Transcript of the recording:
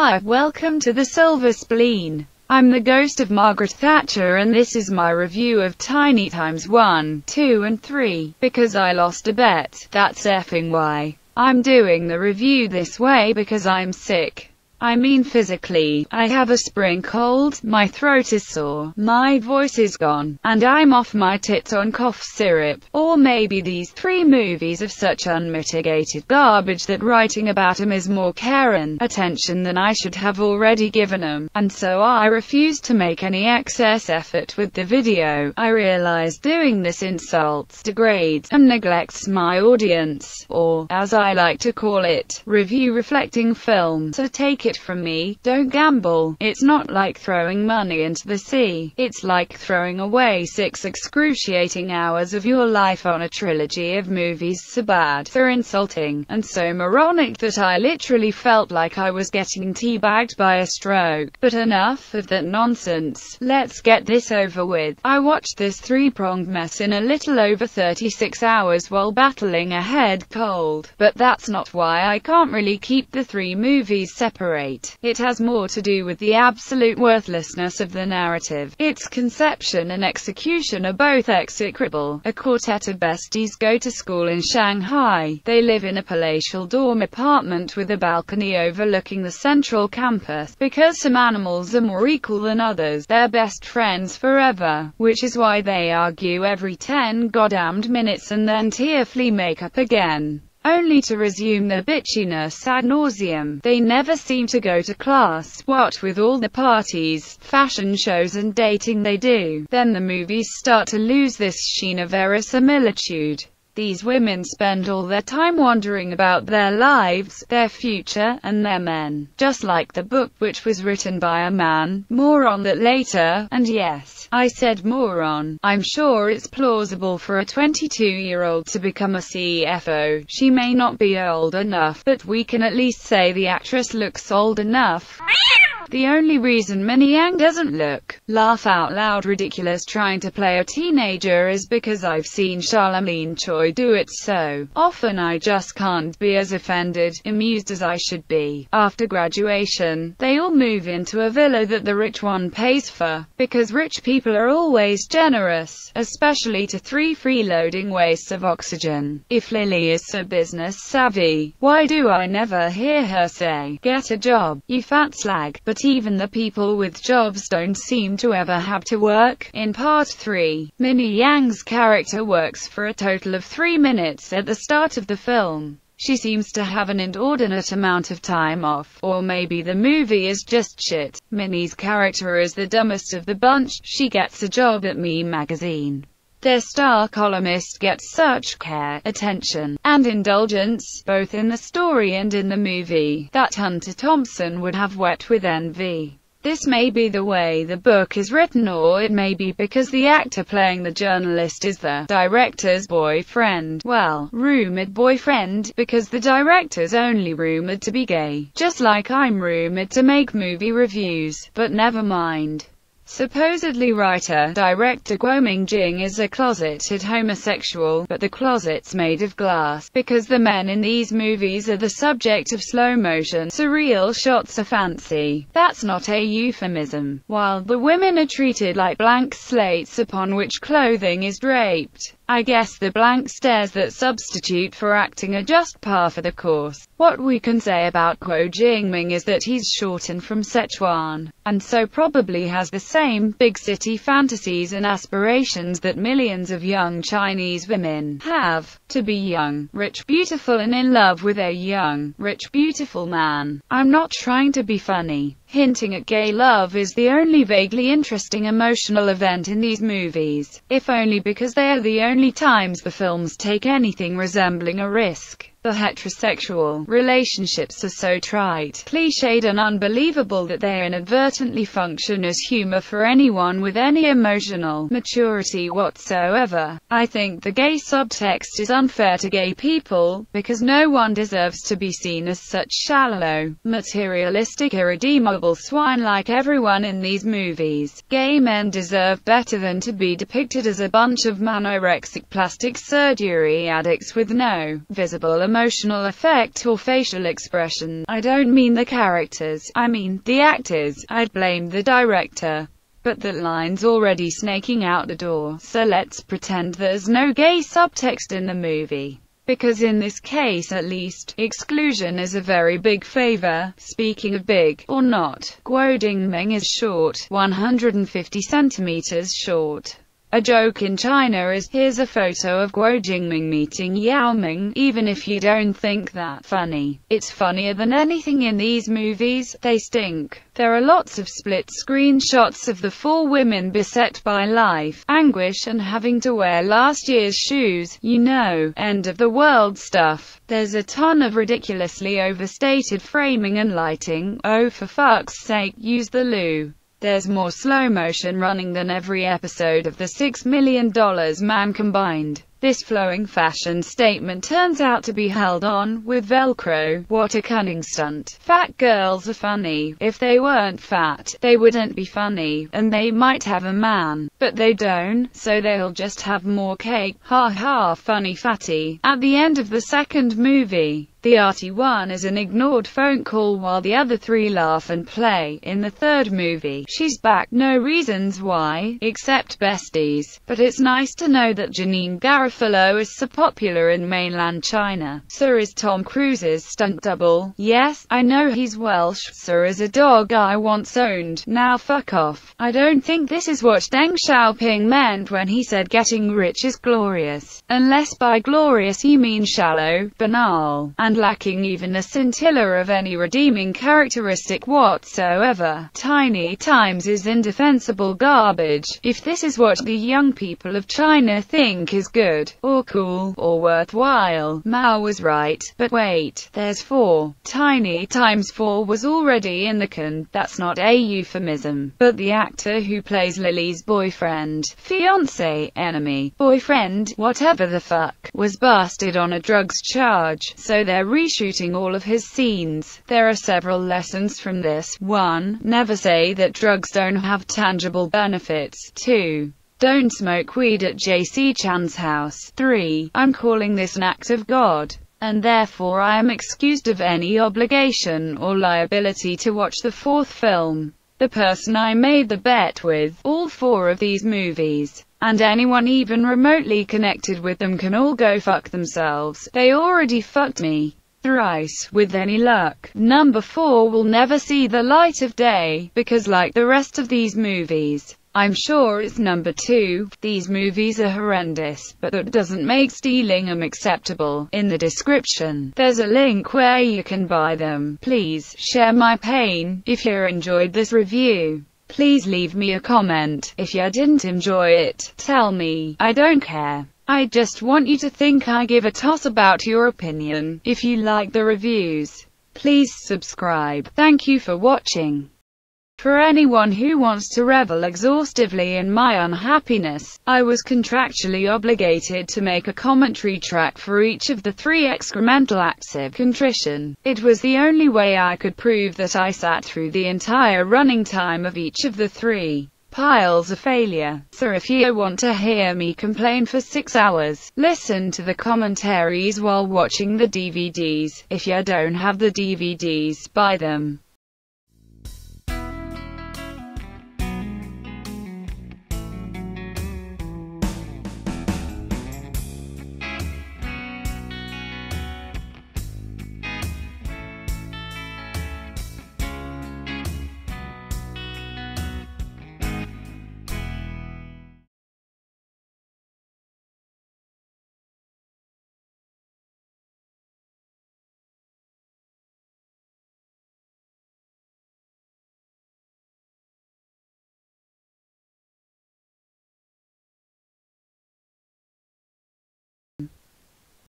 Hi, welcome to the Silver Spleen. I'm the ghost of Margaret Thatcher and this is my review of Tiny Times 1, 2 and 3. Because I lost a bet, that's effing why. I'm doing the review this way because I'm sick. I mean physically. I have a spring cold, my throat is sore, my voice is gone, and I'm off my tits on cough syrup. Or maybe these three movies of such unmitigated garbage that writing about 'em is more care and attention than I should have already given 'em, and so I refuse to make any excess effort with the video. I realize doing this insults, degrades, and neglects my audience, or, as I like to call it, review reflecting film. So take it from me, don't gamble. It's not like throwing money into the sea. It's like throwing away 6 excruciating hours of your life on a trilogy of movies so bad, so insulting, and so moronic that I literally felt like I was getting teabagged by a stroke. But enough of that nonsense. Let's get this over with. I watched this three-pronged mess in a little over 36 hours while battling a head cold. But that's not why I can't really keep the three movies separate. It has more to do with the absolute worthlessness of the narrative. Its conception and execution are both execrable. A quartet of besties go to school in Shanghai. They live in a palatial dorm apartment with a balcony overlooking the central campus. Because some animals are more equal than others, they're best friends forever, which is why they argue every 10 goddamned minutes and then tearfully make up again, only to resume their bitchiness ad nauseum. They never seem to go to class, what with all the parties, fashion shows and dating they do. Then the movies start to lose this sheen of verisimilitude. These women spend all their time wondering about their lives, their future, and their men. Just like the book, which was written by a man. More on that later. And yes, I said moron. I'm sure it's plausible for a 22-year-old to become a CFO. She may not be old enough, but we can at least say the actress looks old enough. The only reason Minnie Yang doesn't look, laugh out loud ridiculous trying to play a teenager is because I've seen Charlemagne Choi do it so often I just can't be as offended, amused as I should be. After graduation, they all move into a villa that the rich one pays for, because rich people are always generous, especially to 3 freeloading wastes of oxygen. If Lily is so business savvy, why do I never hear her say, "Get a job, you fat slag"? But even the people with jobs don't seem to ever have to work. In part 3, Minnie Yang's character works for a total of 3 minutes at the start of the film. She seems to have an inordinate amount of time off, or maybe the movie is just shit. Minnie's character is the dumbest of the bunch. She gets a job at Me magazine. Their star columnist gets such care, attention, and indulgence, both in the story and in the movie, that Hunter Thompson would have wept with envy. This may be the way the book is written, or it may be because the actor playing the journalist is the director's boyfriend. Well, rumored boyfriend, because the director's only rumored to be gay. Just like I'm rumored to make movie reviews, but never mind. Supposedly writer-director Guo Mingjing is a closeted homosexual, but the closet's made of glass, because the men in these movies are the subject of slow-motion, surreal shots of fancy. That's not a euphemism. While the women are treated like blank slates upon which clothing is draped. I guess the blank stares that substitute for acting are just par for the course. What we can say about Guo Jingming is that he's shortened from Sichuan, and so probably has the same big city fantasies and aspirations that millions of young Chinese women have. To be young, rich, beautiful and in love with a young, rich, beautiful man. I'm not trying to be funny. Hinting at gay love is the only vaguely interesting emotional event in these movies, if only because they are the only times the films take anything resembling a risk. The heterosexual relationships are so trite, cliched and unbelievable that they inadvertently function as humor for anyone with any emotional maturity whatsoever. I think the gay subtext is unfair to gay people, because no one deserves to be seen as such shallow, materialistic, irredeemable swine like everyone in these movies. Gay men deserve better than to be depicted as a bunch of anorexic plastic surgery addicts with no visible emotional effect or facial expression. I don't mean the characters, I mean the actors. I'd blame the director. But that line's already snaking out the door, so let's pretend there's no gay subtext in the movie. Because in this case at least, exclusion is a very big favor. Speaking of big, or not, Guo Dingming is short, 150 centimeters short. A joke in China is, here's a photo of Guo Jingming meeting Yao Ming. Even if you don't think that funny, it's funnier than anything in these movies. They stink. There are lots of split-screen shots of the four women beset by life, anguish and having to wear last year's shoes, you know, end-of-the-world stuff. There's a ton of ridiculously overstated framing and lighting. Oh, for fuck's sake, use the loo. There's more slow-motion running than every episode of the $6 Million Man combined. This flowing fashion statement turns out to be held on with Velcro. What a cunning stunt. Fat girls are funny. If they weren't fat, they wouldn't be funny, and they might have a man. But they don't, so they'll just have more cake. Ha ha, funny fatty. At the end of the second movie, the arty one is an ignored phone call while the other three laugh and play. In the third movie, she's back. No reasons why, except besties. But it's nice to know that Janine Garofalo is so popular in mainland China. So is Tom Cruise's stunt double. Yes, I know he's Welsh. So is a dog I once owned. Now fuck off. I don't think this is what Deng Xiaoping meant when he said getting rich is glorious. Unless by glorious you mean shallow, banal, and lacking even a scintilla of any redeeming characteristic whatsoever. Tiny Times is indefensible garbage. If this is what the young people of China think is good, or cool, or worthwhile, Mao was right. But wait, there's 4. Tiny Times 4 was already in the can. That's not a euphemism. But the actor who plays Lily's boyfriend, fiancé, enemy, boyfriend, whatever the fuck, was busted on a drugs charge, so they're reshooting all of his scenes. There are several lessons from this. 1. Never say that drugs don't have tangible benefits. 2. Don't smoke weed at JC Chan's house. 3. I'm calling this an act of God, and therefore I am excused of any obligation or liability to watch the 4th film. The person I made the bet with, all 4 of these movies, and anyone even remotely connected with them can all go fuck themselves. They already fucked me thrice, with any luck. Number 4 will never see the light of day, because like the rest of these movies, I'm sure it's number 2. These movies are horrendous, but that doesn't make stealing them acceptable. In the description, there's a link where you can buy them. Please, share my pain. If you enjoyed this review, please leave me a comment. If you didn't enjoy it, tell me. I don't care. I just want you to think I give a toss about your opinion. If you like the reviews, please subscribe. Thank you for watching. For anyone who wants to revel exhaustively in my unhappiness, I was contractually obligated to make a commentary track for each of the 3 excremental acts of contrition. It was the only way I could prove that I sat through the entire running time of each of the 3 piles of failure. So if you want to hear me complain for 6 hours, listen to the commentaries while watching the DVDs. If you don't have the DVDs, buy them.